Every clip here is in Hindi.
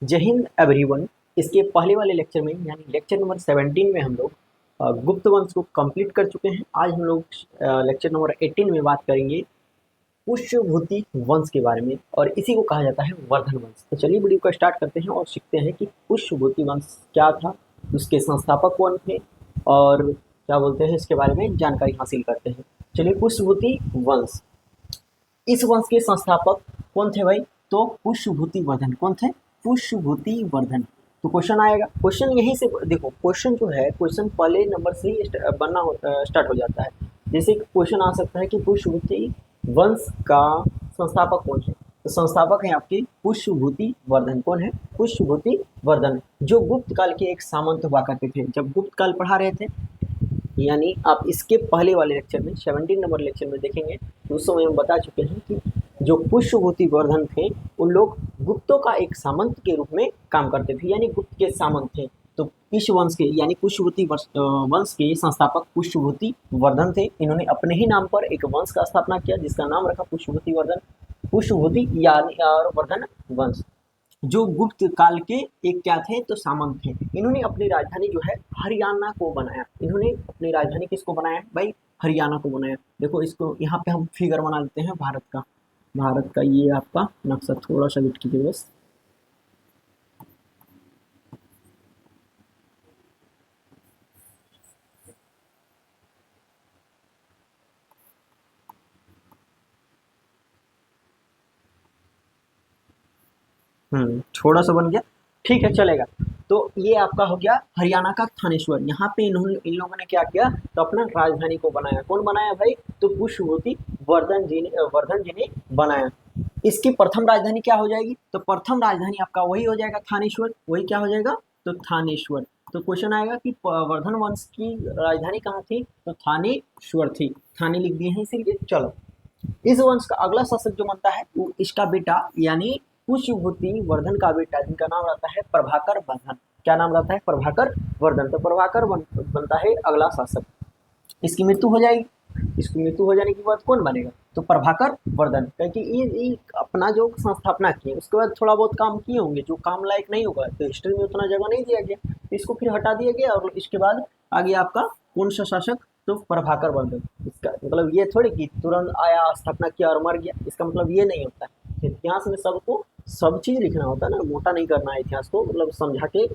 जय हिंद एवरीवन। इसके पहले वाले लेक्चर में यानी लेक्चर नंबर 17 में हम लोग गुप्त वंश को कंप्लीट कर चुके हैं। आज हम लोग लेक्चर नंबर 18 में बात करेंगे पुष्यभूति वंश के बारे में और इसी को कहा जाता है वर्धन वंश। तो चलिए वीडियो को स्टार्ट करते हैं और सीखते हैं कि पुष्यभूति वंश क्या था, उसके संस्थापक कौन थे और क्या बोलते हैं, इसके बारे में जानकारी हासिल करते हैं। चलिए, पुष्यभूति वंश, इस वंश के संस्थापक कौन थे भाई? तो पुष्यभूति वर्धन। कौन थे? पुष्यभूति वर्धन। तो क्वेश्चन आएगा, क्वेश्चन यहीं से देखो, क्वेश्चन जो है क्वेश्चन पहले नंबर से ही बनना स्टार्ट हो जाता है। जैसे क्वेश्चन आ सकता है कि पुष्यभूति वंश का संस्थापक कौन है? तो संस्थापक है आपके पुष्यभूति वर्धन। कौन है? पुष्यभूति वर्धन, जो गुप्त काल के एक सामंत हुआ करते थे। जब गुप्त काल पढ़ा रहे थे, यानी आप इसके पहले वाले लेक्चर में 17 नंबर लेक्चर में देखेंगे तो उस समय हम बता चुके हैं कि जो पुष्यभूति वर्धन थे उन लोग गुप्तों का एक सामंत के रूप में काम करते थे, यानी गुप्त के सामंत थे। तो इस वंश के यानी पुष्यभूति वंश के संस्थापक पुष्यभूति वर्धन थे। इन्होंने अपने ही नाम पर एक वंश का स्थापना किया जिसका नाम रखा पुष्यभूति वर्धन, पुष्यभूति यानी और वर्धन वंश, जो गुप्त काल के एक क्या थे? तो सामंत थे। इन्होंने अपनी राजधानी जो है हरियाणा को बनाया। इन्होंने अपनी राजधानी किसको बनाया भाई? हरियाणा को बनाया। देखो, इसको यहाँ पे हम फिगर बना लेते हैं भारत का ये आपका नक्शा, थोड़ा सा वेट कीजिए बस। थोड़ा सा बन गया, ठीक है, चलेगा। तो ये आपका हो गया हरियाणा का थानेश्वर। यहाँ पे इन लोगों ने क्या किया? तो अपना राजधानी को बनाया। कौन बनाया भाई? तो पुष्यभूति वर्धन जी ने बनाया। इसकी प्रथम राजधानी क्या हो जाएगी? तो प्रथम राजधानी आपका वही हो जाएगा थानेश्वर। वही क्या हो जाएगा? तो थानेश्वर। तो क्वेश्चन आएगा कि वर्धन वंश की राजधानी कहाँ थी? तो थानेश्वर थी। थाने लिख दिए हैं इसीलिए। चलो, इस वंश का अगला शासक जो बनता है वो इसका बेटा यानी पुष्यभूति वर्धन का बेटा, जिनका नाम रहता है प्रभाकर वर्धन। क्या नाम रहता है? प्रभाकर वर्धन। तो प्रभाकर बनता है अगला शासक। इसकी मृत्यु हो जाएगी। इसकी मृत्यु हो जाने के बाद कौन बनेगा? तो प्रभाकर वर्धन, क्योंकि ये अपना जो संस्थापना किए उसके बाद थोड़ा बहुत काम किए होंगे जो काम लायक नहीं होगा, तो हिस्ट्री में उतना जगह नहीं दिया गया, तो इसको फिर हटा दिया गया और इसके बाद आ गया आपका कौन सा शासक? तो प्रभाकर वर्धन। इसका मतलब ये थोड़ी कि तुरंत आया, स्थापना किया और मर गया। इसका मतलब ये नहीं होता है। इतिहास में सबको सब चीज़ लिखना होता है ना, मोटा नहीं करना है इतिहास को, मतलब समझा के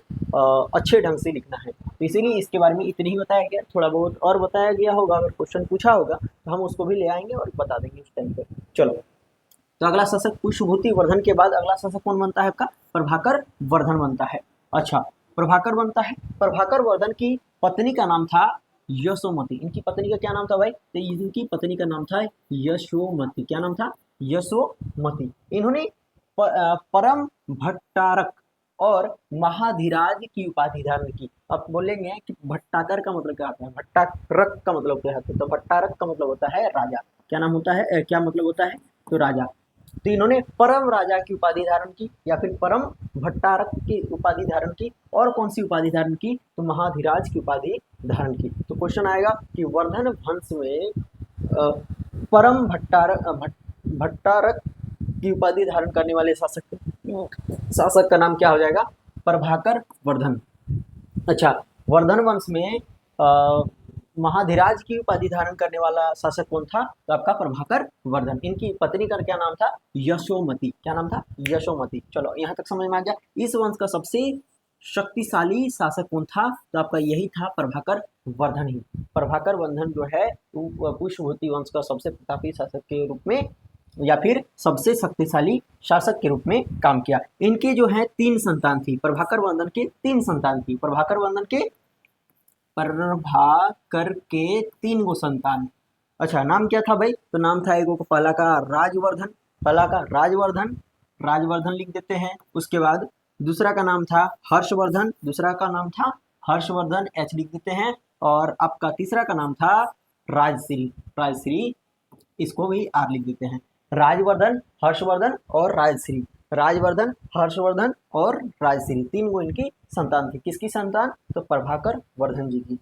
अच्छे ढंग से लिखना है। तो इसीलिए इसके बारे में इतना ही बताया गया। थोड़ा बहुत और बताया गया होगा, अगर क्वेश्चन पूछा होगा तो हम उसको भी ले आएंगे और बता देंगे उस टाइम पे। चलो, तो अगला शासक पुष्यभूति वर्धन के बाद अगला शासक कौन बनता है आपका? प्रभाकर वर्धन बनता है। अच्छा, प्रभाकर बनता है। प्रभाकर वर्धन की पत्नी का नाम था यशोमती। इनकी पत्नी का क्या नाम था भाई? तो इनकी पत्नी का नाम था यशोमती। क्या नाम था? यशोमती। इन्होंने परम भट्टारक और महाधिराज की उपाधि धारण की। अब बोलेंगे कि भट्टाकर का मतलब क्या होता है? भट्टारक का मतलब क्या होता है? तो भट्टारक का मतलब होता है राजा। क्या नाम होता है, क्या मतलब होता है? तो राजा। तो इन्होंने परम राजा की उपाधि धारण की या फिर परम भट्टारक की उपाधि धारण की। और कौन सी उपाधि धारण की? तो महाधिराज की उपाधि धारण की। तो क्वेश्चन आएगा कि वर्धन वंश में परम भट्टारक की उपाधि धारण करने वाले शासक का नाम क्या हो जाएगा? प्रभाकर वर्धन। अच्छा, वर्धन वंश में महाधिराज की उपाधि धारण करने वाला शासक कौन था? तो आपका प्रभाकर वर्धन। इनकी पत्नी का क्या नाम था? यशोमती। क्या नाम था? यशोमती। चलो, यहाँ तक समझ में आ गया। इस वंश का सबसे शक्तिशाली शासक कौन था? तो आपका यही था प्रभाकर वर्धन ही। प्रभाकर वर्धन जो है पुष्यभूति वंश का सबसे प्रतापी शासक के रूप में या फिर सबसे शक्तिशाली शासक के रूप में काम किया। इनके जो है 3 संतान थी। प्रभाकर वर्धन के 3 संतान थी। प्रभाकर के 3 गो संतान। अच्छा, नाम क्या था भाई? तो नाम था एगो पहला का राजवर्धन। पहला का राजवर्धन, राजवर्धन लिख देते हैं। उसके बाद दूसरा का नाम था हर्षवर्धन। दूसरा का नाम था हर्षवर्धन, एच लिख देते हैं। और आपका तीसरा का नाम था राजश्री। राजश्री, इसको भी आर लिख देते हैं। राजवर्धन, हर्षवर्धन और राजश्री। राजवर्धन, हर्षवर्धन और राजश्री, 3 गो इनकी संतान थी। किसकी संतान? तो प्रभाकर वर्धन जी की।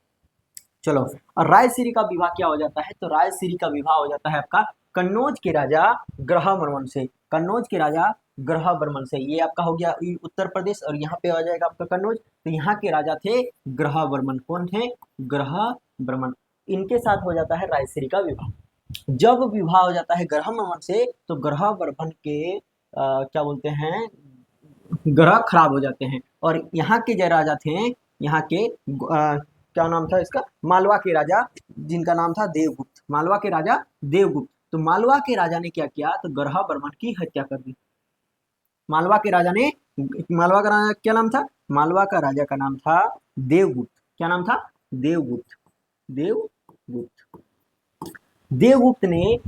चलो, और राजश्री का विवाह क्या हो जाता है? तो राजश्री का विवाह हो जाता है आपका कन्नौज के राजा ग्रहवर्मन से। कन्नौज के राजा ग्रहवर्मन से। ये आपका हो गया उत्तर प्रदेश और यहाँ पे आ जाएगा आपका कन्नौज। तो यहाँ के राजा थे ग्रहवर्मन। कौन थे? ग्रहवर्मन। इनके साथ हो जाता है रायश्री का विवाह। जब विवाह हो जाता है ग्रहवर्मन से तो ग्रहवर्मन के क्या बोलते हैं, ग्रह खराब हो जाते हैं। और यहाँ के जो राजा थे, यहाँ के क्या नाम था इसका, मालवा के राजा, जिनका नाम था देवगुप्त। मालवा के राजा देवगुप्त। तो मालवा के राजा ने क्या किया, तो ग्रहवर्मन की हत्या कर दी। मालवा के राजा ने, मालवा का राजा क्या नाम था, मालवा का राजा का नाम था देवगुप्त। क्या नाम था? देवगुप्त। देवगुप्त। देवगुप्त ने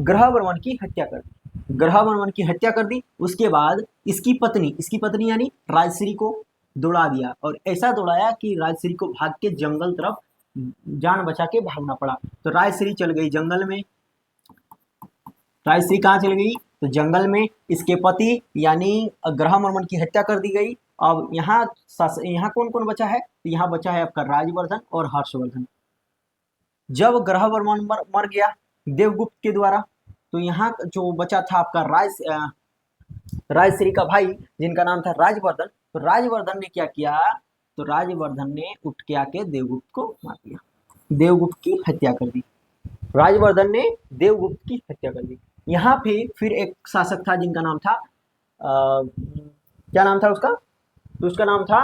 ग्रहवर्मन की हत्या कर दी। ग्रहवर्मन की हत्या कर दी। उसके बाद इसकी पत्नी यानी राजश्री को दौड़ा दिया, और ऐसा दौड़ाया कि राजश्री को भाग के जंगल तरफ जान बचा के भागना पड़ा। तो राजश्री चल गई जंगल में। राजश्री कहाँ चल गई? तो जंगल में। इसके पति यानी ग्रहवर्मन की हत्या कर दी गई। अब यहाँ कौन कौन बचा है? तो यहाँ बचा है आपका राजवर्धन और हर्षवर्धन। जब ग्रहवर्मन मर गया देवगुप्त के द्वारा, तो यहाँ जो बचा था आपका राजश्री का भाई, जिनका नाम था राजवर्धन। तो राजवर्धन ने क्या किया, तो राजवर्धन ने उठ के आके देवगुप्त को मार दिया, देवगुप्त की हत्या कर दी। राजवर्धन ने देवगुप्त की हत्या कर दी। यहाँ पे फिर एक शासक था जिनका नाम था क्या नाम था उसका, तो उसका नाम था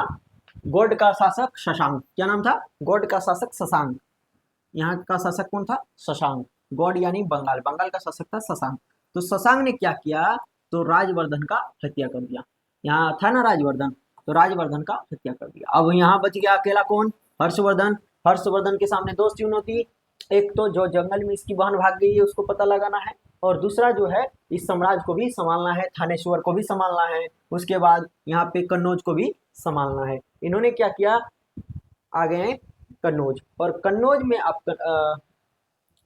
गौड़ का शासक शशांक। क्या नाम था? गौड़ का शासक शशांक। यहाँ का शासक कौन था? शशांक। गौड़ यानी बंगाल, बंगाल का शासक था शशांक। तो शशांक ने क्या किया, तो राजवर्धन का हत्या कर दिया। यहाँ था ना राजवर्धन, तो राजवर्धन का हत्या कर दिया। अब यहाँ बच गया अकेला कौन? हर्षवर्धन। हर्षवर्धन के सामने दो चुनौती, एक तो जो जंगल में इसकी बहन भाग गई है उसको पता लगाना है, और दूसरा जो है इस साम्राज्य को भी संभालना है, थानेश्वर को भी संभालना है, उसके बाद यहाँ पे कन्नौज को भी संभालना है। इन्होंने क्या किया, आ गए कन्नौज, और कन्नौज में आपका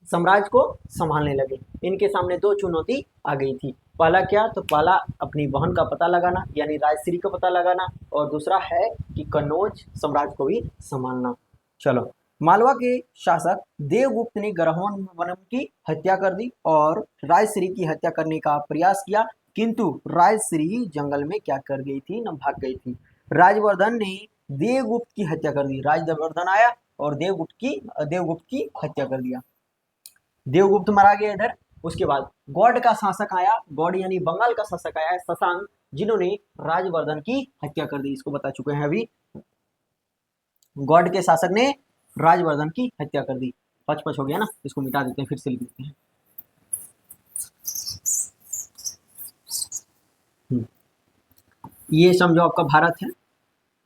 साम्राज्य को संभालने लगे। इनके सामने दो चुनौती आ गई थी। पहला क्या, तो पहला अपनी बहन का पता लगाना यानी राजश्री का पता लगाना, और दूसरा है कि कन्नौज साम्राज्य को भी संभालना। चलो, मालवा के शासक देवगुप्त ने ग्रहवर्मन की हत्या कर दी और राजश्री की हत्या करने का प्रयास किया, किंतु राजश्री जंगल में क्या कर गई थी, न भाग गई थी। राजवर्धन ने देवगुप्त की हत्या कर दी। राजवर्धन आया और देवगुप्त की हत्या कर दिया। देवगुप्त मारा गया इधर। उसके बाद गौड़ का शासक आया, गौड़ यानी बंगाल का शासक आया शशांक, जिन्होंने राजवर्धन की हत्या कर दी। इसको बता चुके हैं अभी। गौड़ के शासक ने राजवर्धन की हत्या कर दी। पच हो गया ना, इसको मिटा देते हैं, फिर से लिख देते हैं। ये समझो आपका भारत है।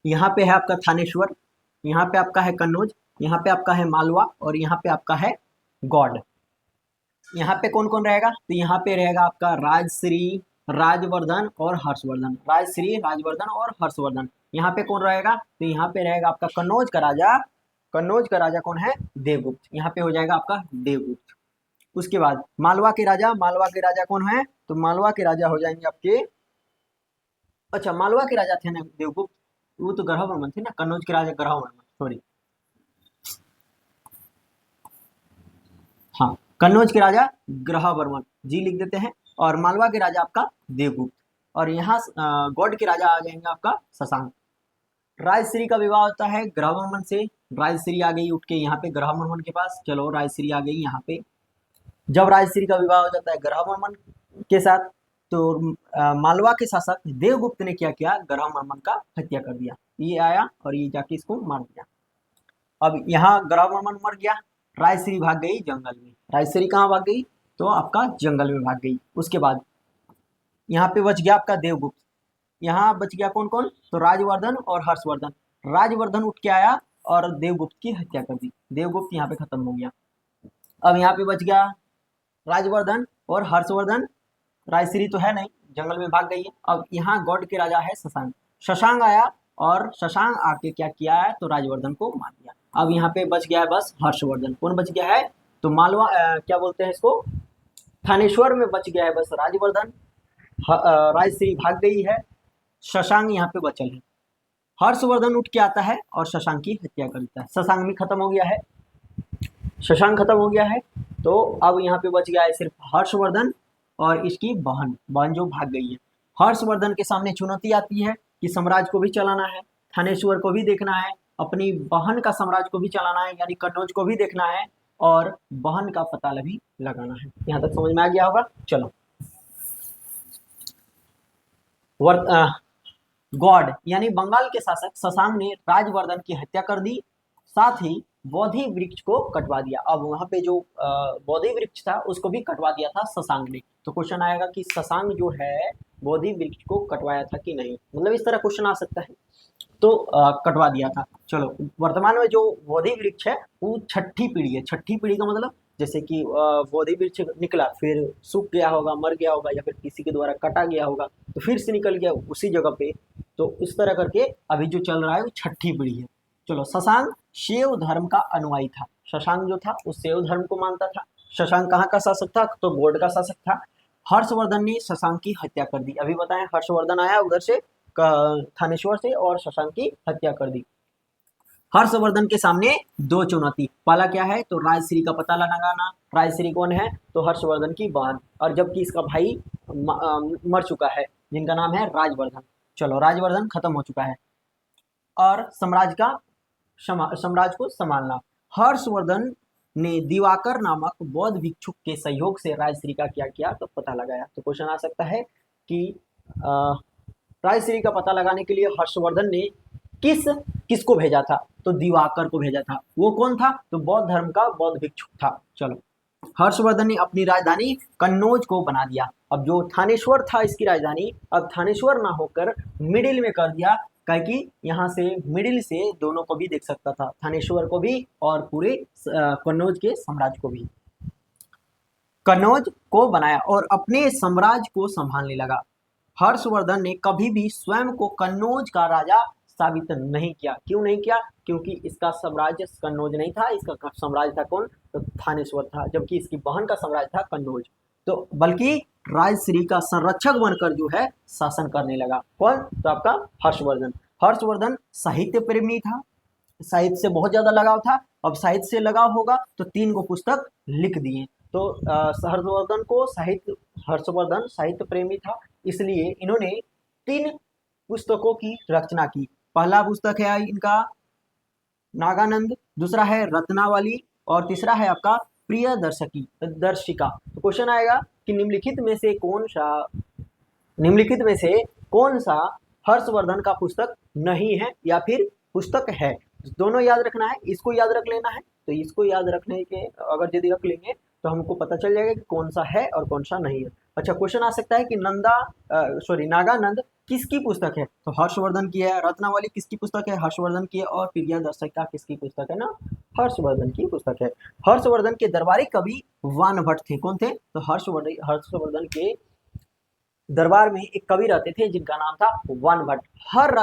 यहाँ पे है आपका थानेश्वर, यहाँ पे आपका है कन्नौज, यहाँ पे आपका है मालवा, और यहाँ पे आपका है गौड़। यहाँ पे कौन कौन रहेगा, तो यहाँ पे रहेगा आपका राजश्री, राजवर्धन और हर्षवर्धन। राजश्री, राजवर्धन और हर्षवर्धन। यहाँ पे कौन रहेगा, तो यहाँ पे रहेगा आपका कन्नौज का राजा। कन्नौज का राजा कौन है? देवगुप्त। यहाँ पे हो जाएगा आपका देवगुप्त। उसके बाद मालवा के राजा कौन है, तो मालवा के राजा हो जाएंगे आपके, अच्छा मालवा के राजा थे ना देवगुप्त, वो तो ग्रहवर्मन थे ना। कन्नौज के राजा ग्रहवर्मन, सॉरी, हाँ, कन्नौज के राजा ग्रहवर्मन जी लिख देते हैं, और मालवा के राजा आपका देवगुप्त, और यहाँ गौड़ के राजा आ जाएंगे आपका शशांक। राजश्री का विवाह होता है ग्रहवर्मन से। राजश्री आ गई उठ के यहाँ पे ग्रहवर्मन के पास। चलो, राजश्री आ गई यहाँ पे। जब राजश्री का विवाह हो जाता है ग्रहवर्मन के साथ, तो मालवा के शासक देवगुप्त ने क्या किया, ग्रहवर्मन का हत्या कर दिया। ये आया और ये जाके इसको मार दिया। अब यहाँ ग्रहवर्मन मर गया, राजश्री भाग गई जंगल में। राजश्री कहाँ भाग गई, तो आपका जंगल में भाग गई। उसके बाद यहाँ पे बच गया आपका देवगुप्त। यहाँ बच गया कौन कौन, तो राजवर्धन और हर्षवर्धन। राजवर्धन उठ के आया और देवगुप्त की हत्या कर दी। देवगुप्त यहाँ पे खत्म हो गया। अब यहाँ पे बच गया राजवर्धन और हर्षवर्धन। राजश्री तो है नहीं, जंगल में भाग गई है। अब यहाँ गौड़ के राजा है शशांक। शशांक आया और शशांक आके क्या किया है, तो राजवर्धन को मार दिया। अब यहाँ पे बच गया है बस हर्षवर्धन। कौन बच गया है, तो मालवा क्या बोलते हैं इसको, थानेश्वर में बच गया है बस राजवर्धन। राजश्री भाग गई है, शशांक यहाँ पे बचल है। हर्षवर्धन उठ के आता है और शशांक की हत्या कर देता है। शशांक भी खत्म हो गया है, शशांक खत्म हो गया है। तो अब यहाँ पे बच गया है सिर्फ हर्षवर्धन और इसकी बहन जो भाग गई है। हर्षवर्धन के सामने चुनौती आती है कि साम्राज्य को भी चलाना है, थानेश्वर को भी देखना है, अपनी बहन का साम्राज्य को भी चलाना है यानी कन्नौज को भी देखना है और बहन का पता भी लगाना है। यहाँ तक समझ में आ गया होगा। चलो, गौड़ यानी बंगाल के शासक शशांक ने राजवर्धन की हत्या कर दी, साथ ही बोधि वृक्ष को कटवा दिया। अब वहां पे जो बोधि वृक्ष था उसको भी कटवा दिया था शशांक ने। तो क्वेश्चन आएगा कि शशांक जो है बोधि वृक्ष को कटवाया था कि नहीं, मतलब इस तरह क्वेश्चन आ सकता है। तो कटवा दिया था। चलो, वर्तमान में जो बोधि वृक्ष है वो छठी पीढ़ी है। छठी पीढ़ी का मतलब जैसे कि बोधि वृक्ष निकला, फिर सूख गया होगा, मर गया होगा, या फिर किसी के द्वारा कटा गया होगा, तो फिर से निकल गया उसी जगह पे। तो इस तरह करके अभी जो चल रहा है वो छठी पीढ़ी है। चलो, शशांक शैव धर्म का अनुयायी था। शशांक जो था वो शैव धर्म को मानता था। शशांक कहाँ का शासक था? तो गौड़ का शासक था। हर्षवर्धन ने शशांक की हत्या कर दी। अभी बताएं, हर्षवर्धन आया उधर से थानेश्वर से और शशांक की हत्या कर दी। हर्षवर्धन के सामने दो चुनौती। पहला क्या है? तो राजश्री का पता लगाना। राजश्री कौन है? तो हर्षवर्धन की बहन, और जबकि इसका भाई मर चुका है जिनका नाम है राजवर्धन। चलो, राजवर्धन खत्म हो चुका है। और साम्राज्य को संभालना। हर्षवर्धन ने दिवाकर नामक बौद्ध भिक्षुक के सहयोग से राजश्री का क्या किया? तो पता लगाया। तो क्वेश्चन आ सकता है कि राजश्री का पता लगाने के लिए हर्षवर्धन ने किसको भेजा था? तो दिवाकर को भेजा था। वो कौन था? तो बौद्ध धर्म का बौद्ध भिक्षुक था। चलो, हर्षवर्धन ने अपनी राजधानी कन्नौज को बना दिया। अब जो थानेश्वर था इसकी राजधानी, अब थानेश्वर ना होकर मिडिल में कर दिया, क्योंकि यहाँ से मिडिल से दोनों को भी देख सकता था, थानेश्वर को भी और पूरे कन्नौज के साम्राज्य को भी। कन्नौज को बनाया और अपने साम्राज्य को संभालने लगा। हर्षवर्धन ने कभी भी स्वयं को कन्नौज का राजा साबित नहीं किया। क्यों नहीं किया? क्योंकि इसका साम्राज्य कन्नौज नहीं था, इसका साम्राज्य था कौन? तो थानेश्वर था, जबकि इसकी बहन का साम्राज्य था कन्नौज। तो बल्कि राजश्री का संरक्षक बनकर जो है शासन करने लगा। कौन? तो आपका हर्षवर्धन। हर्षवर्धन साहित्य प्रेमी था, साहित्य से बहुत ज्यादा लगाव था। अब साहित्य से लगाव होगा तो 3 गो पुस्तक लिख दिए। तो हर्षवर्धन साहित्य प्रेमी था, इसलिए इन्होंने 3 पुस्तकों की रचना की। पहला पुस्तक है इनका नागानंद, दूसरा है रत्नावली और तीसरा है आपका प्रिय दर्शिका। तो क्वेश्चन आएगा कि निम्नलिखित में से कौन सा हर्षवर्धन का पुस्तक नहीं है या फिर पुस्तक है? दोनों याद रखना है, इसको याद रख लेना है। तो इसको याद रखने के अगर यदि रख लेंगे तो हमको पता चल जाएगा कि कौन सा है और कौन सा नहीं है। अच्छा, क्वेश्चन आ सकता है कि नागानंद किसकी पुस्तक है? तो हर्षवर्धन की है। रत्नावली किसकी पुस्तक है? हर्षवर्धन की है। और प्रिय दर्शिका किसकी पुस्तक है? ना, हर्षवर्धन की पुस्तक है। हर्षवर्धन के दरबारी कवि वानभट्ट थे। कौन थे? तो हर्षवर्धन के दरबार में एक कवि रहते थे जिनका नाम था वानभट्ट। हर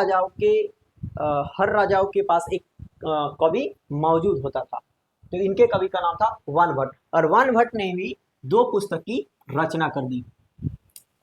राजाओं के पास एक कवि मौजूद होता था, तो इनके कवि का नाम था वानभट्ट। और वानभट्ट ने भी 2 पुस्तक की रचना कर दी।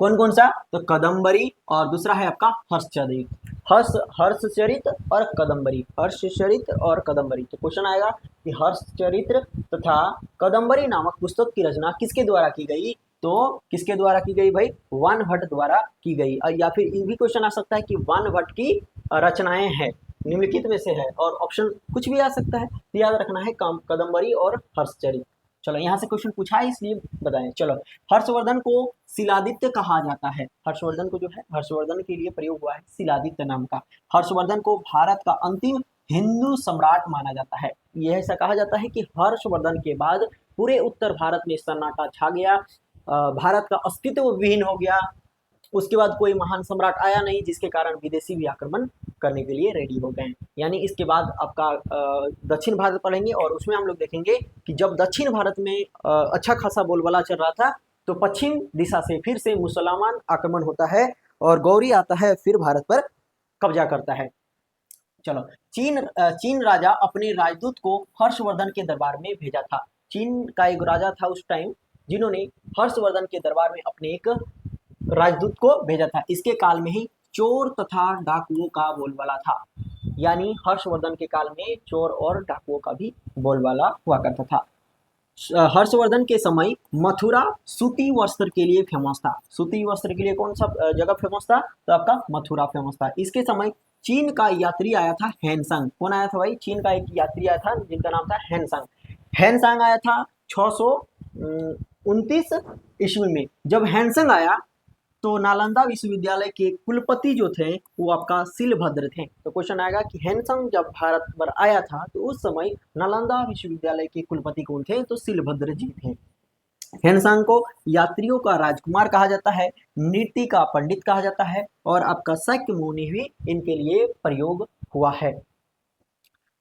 कौन कौन सा? तो कदम्बरी और दूसरा है आपका हर्षचरित। हर्षचरित और कदम्बरी। हर्षचरित और कदम्बरी। तो क्वेश्चन आएगा कि हर्षचरित्र तथा कदम्बरी नामक पुस्तक की रचना किसके द्वारा की गई? तो किसके द्वारा की गई भाई? वानभट्ट द्वारा की गई। या फिर ये भी क्वेश्चन आ सकता है कि वानभट्ट की रचनाएं हैं, निम्नलिखित में से है, और ऑप्शन कुछ भी आ सकता है। तो याद रखना है कदम्बरी और हर्षचरित। चलो, यहाँ से क्वेश्चन पूछा है इसलिए बताएं। चलो, हर्षवर्धन को शिलादित्य कहा जाता है। हर्षवर्धन को जो है, हर्षवर्धन के लिए प्रयोग हुआ है शिलादित्य नाम का। हर्षवर्धन को भारत का अंतिम हिंदू सम्राट माना जाता है। यह ऐसा कहा जाता है कि हर्षवर्धन के बाद पूरे उत्तर भारत में सन्नाटा छा गया, भारत का अस्तित्व विहीन हो गया। उसके बाद कोई महान सम्राट आया नहीं, जिसके कारण विदेशी भी आक्रमण करने के लिए रेडी हो गए। यानी इसके बाद आपका दक्षिण भारत पढ़ेंगे और उसमें हम लोग देखेंगे कि जब दक्षिण भारत में अच्छा खासा बोलबाला चल रहा था, तो पश्चिम दिशा से फिर से मुसलमान आक्रमण होता है और गौरी आता है, फिर भारत पर कब्जा करता है। चलो, चीन राजा अपने राजदूत को हर्षवर्धन के दरबार में भेजा था। चीन का एक राजा था उस टाइम, जिन्होंने हर्षवर्धन के दरबार में अपने एक राजदूत को भेजा था। इसके काल में ही चोर तथा डाकुओं का बोलबाला था। यानी हर्षवर्धन के काल में चोर और डाकुओं का भी बोलबाला हुआ करता था। हर्षवर्धन के समय मथुरा सूती वस्त्र के लिए फेमस था। सूती वस्त्र के लिए कौन सा जगह फेमस था? तो आपका मथुरा फेमस था। इसके समय चीन का यात्री आया था हैनसंग। कौन आया था भाई? चीन का एक यात्री आया था जिनका नाम था हैनसंग। हैनसंग आया था 629 ईस्वी में। जब हैनसंग आया तो नालंदा विश्वविद्यालय के कुलपति जो थे वो आपका शिलभद्र थे। तो क्वेश्चन आएगा कि हैनसंग जब भारत पर आया था तो उस समय नालंदा विश्वविद्यालय के कुलपति कौन थे? तो शिलभद्र जी थे। हैनसंग को यात्रियों का राजकुमार कहा जाता है, नृत्य का पंडित कहा जाता है और आपका शक्य मुनि भी इनके लिए प्रयोग हुआ है।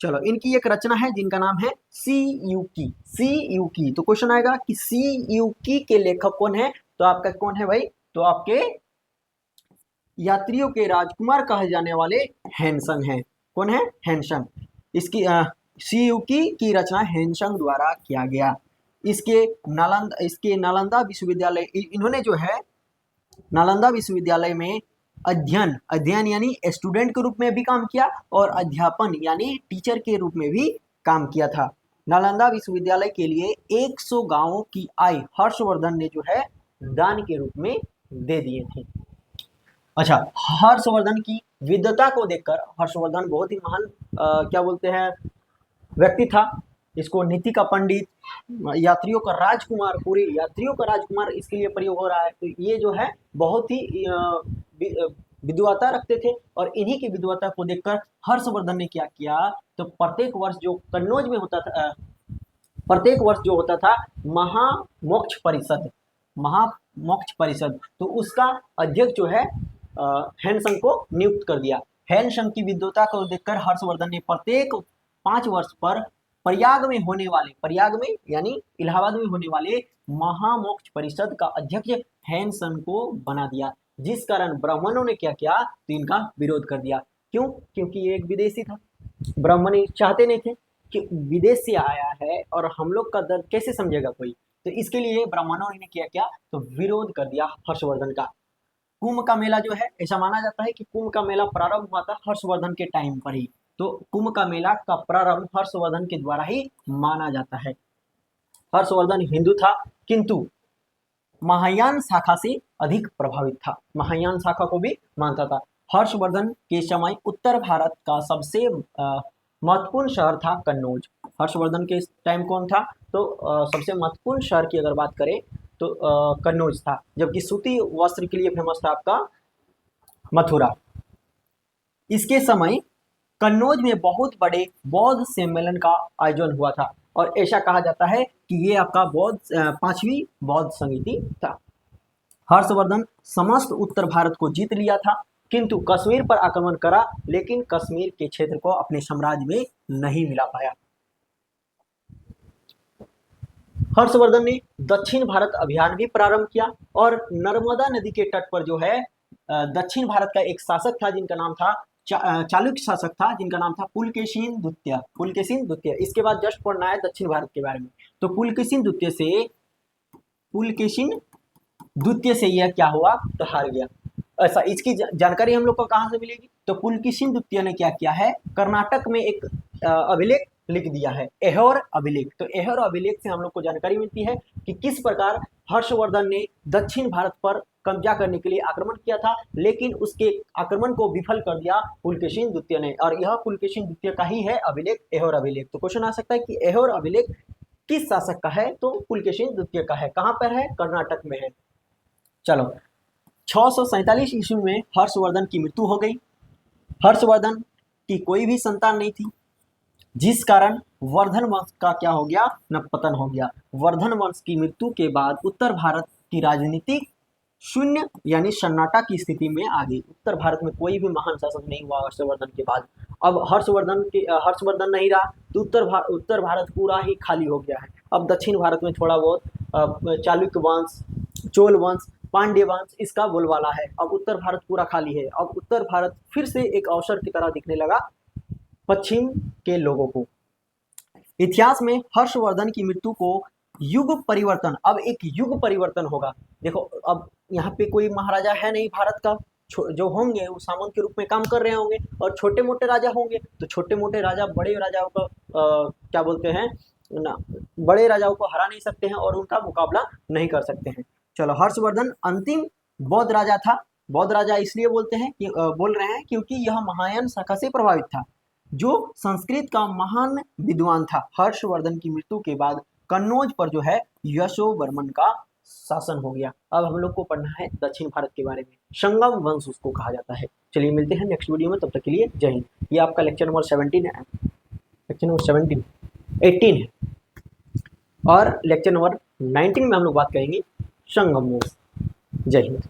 चलो, इनकी एक रचना है जिनका नाम है सी युकी। सी युकी, तो क्वेश्चन आएगा कि सी युकी के लेखक कौन है? तो आपका कौन है भाई? तो आपके यात्रियों के राजकुमार कहे जाने वाले हैनसंग हैं। कौन है? हैनसंग। इसकी सीयुकी की रचना हैनसंग द्वारा किया गया। इसके नालंदा विश्वविद्यालय, इन्होंने जो है नालंदा विश्वविद्यालय में अध्ययन यानी स्टूडेंट के रूप में भी काम किया और अध्यापन यानी टीचर के रूप में भी काम किया था। नालंदा विश्वविद्यालय के लिए 100 गांवों की आय हर्षवर्धन ने जो है दान के रूप में दे दिए थे। अच्छा, हर्षवर्धन की विद्वता को देखकर हर्षवर्धन बहुत ही महान क्या बोलते हैं व्यक्ति था। इसको नीति का पंडित, यात्रियों का राजकुमार, पूरे यात्रियों का राजकुमार इसके लिए प्रयोग हो रहा है। तो ये जो है बहुत ही विद्वता रखते थे और इन्हीं की विद्वता को देखकर हर्षवर्धन ने क्या किया? तो प्रत्येक वर्ष जो कन्नौज में होता था, प्रत्येक वर्ष जो होता था महामोक्ष परिषद, तो उसका अध्यक्ष जो है हैनसंग को नियुक्त कर दिया। हैनसंग की विद्वता को देखकर हर्षवर्धन ने प्रत्येक 5 वर्ष पर प्रयाग में यानी इलाहाबाद में होने वाले महामोक्ष परिषद का अध्यक्ष हैनसंग को बना दिया, जिस कारण ब्राह्मणों ने क्या किया? तो इनका विरोध कर दिया। क्यों? क्योंकि ये एक विदेशी था। ब्राह्मण चाहते नहीं थे कि विदेश से आया है और हम लोग का दर्द कैसे समझेगा कोई, तो इसके लिए ब्राह्मणों ने क्या तो विरोध कर दिया हर्षवर्धन का। कुंभ का मेला जो है, ऐसा माना जाता है कि कुंभ का मेला प्रारंभ हुआ था हर्षवर्धन के टाइम पर ही। तो कुंभ का मेला का प्रारंभ हर्षवर्धन के द्वारा ही माना जाता है। हर्षवर्धन हिंदू था किंतु महायान शाखा से अधिक प्रभावित था, महायान शाखा को भी मानता था। हर्षवर्धन के समय उत्तर भारत का सबसे महत्वपूर्ण शहर था कन्नौज। हर्षवर्धन के टाइम कौन था? तो सबसे महत्वपूर्ण शहर की अगर बात करें तो कन्नौज था, जबकि सूती वस्त्र के लिए फेमस था आपका मथुरा। इसके समय कन्नौज में बहुत बड़े बौद्ध सम्मेलन का आयोजन हुआ था और ऐसा कहा जाता है कि ये आपका पांचवी बौद्ध समिति था। हर्षवर्धन समस्त उत्तर भारत को जीत लिया था किंतु कश्मीर पर आक्रमण करा, लेकिन कश्मीर के क्षेत्र को अपने साम्राज्य में नहीं मिला पाया। हर्षवर्धन ने दक्षिण भारत अभियान भी प्रारंभ किया और नर्मदा नदी के तट पर जो है दक्षिण भारत का एक शासक था जिनका नाम था चालुक्य शासक था जिनका नाम था पुलकेशिन द्वितीय। इसके बाद जस्ट पढ़ना है दक्षिण भारत के बारे में। तो पुलकेशिन द्वितीय से यह क्या हुआ? तो हार गया। ऐसा इसकी जानकारी हम लोग को कहां से मिलेगी? तो पुलकेशिन द्वितीय ने क्या किया है? कर्नाटक में एक अभिलेख लिख दिया है, एहोर अभिलेख। तो एहोर अभिलेख से हम लोग को जानकारी मिलती है कि किस प्रकार हर्षवर्धन ने दक्षिण भारत पर कब्जा करने के लिए आक्रमण किया था, लेकिन उसके आक्रमण को विफल कर दिया पुलकेशिन द्वितीय ने। और यह पुलकेशिन द्वितीय का ही है अभिलेख, एहोर अभिलेख। तो क्वेश्चन आ सकता है कि एहोर अभिलेख किस शासक का है? तो पुलकेशिन द्वितीय का है। कहां पर है? कर्नाटक में है। चलो, 647 ईस्वी में हर्षवर्धन की मृत्यु हो गई। हर्षवर्धन की कोई भी संतान नहीं थी, जिस कारण वर्धन वंश का क्या हो गया? न पतन हो गया। वर्धन वंश की मृत्यु के बाद उत्तर भारत की राजनीति शून्य यानी सन्नाटा की स्थिति में आ गई। उत्तर भारत में कोई भी महान शासक नहीं हुआ हर्षवर्धन के बाद। अब हर्षवर्धन नहीं रहा तो उत्तर भारत पूरा ही खाली हो गया है। अब दक्षिण भारत में थोड़ा बहुत चालुक्य वंश, चोल वंश, पांड्य वंश इसका बोलबाला है। अब उत्तर भारत पूरा खाली है। अब उत्तर भारत फिर से एक अवसर की तरह दिखने लगा पश्चिम के लोगों को। इतिहास में हर्षवर्धन की मृत्यु को युग परिवर्तन, अब एक युग परिवर्तन होगा। देखो, अब यहाँ पे कोई महाराजा है नहीं भारत का, जो होंगे वो सामंत के रूप में काम कर रहे होंगे और छोटे मोटे राजा होंगे। तो छोटे मोटे राजा बड़े राजाओं का क्या बोलते हैं ना, बड़े राजाओं को हरा नहीं सकते हैं और उनका मुकाबला नहीं कर सकते हैं। चलो, हर्षवर्धन अंतिम बौद्ध राजा था। बौद्ध राजा इसलिए बोल रहे हैं क्योंकि यह महायान शाखा से प्रभावित था, जो संस्कृत का महान विद्वान था। हर्षवर्धन की मृत्यु के बाद कन्नौज पर जो है यशोवर्मन का शासन हो गया। अब हम लोग को पढ़ना है दक्षिण भारत के बारे में, संगम वंश उसको कहा जाता है। चलिए मिलते हैं नेक्स्ट वीडियो में, तब तक के लिए जय हिंद। ये आपका लेक्चर नंबर 17 है, लेक्चर नंबर 17 18 है, और लेक्चर नंबर 19 में हम लोग बात करेंगे संगम वंश। जय हिंद।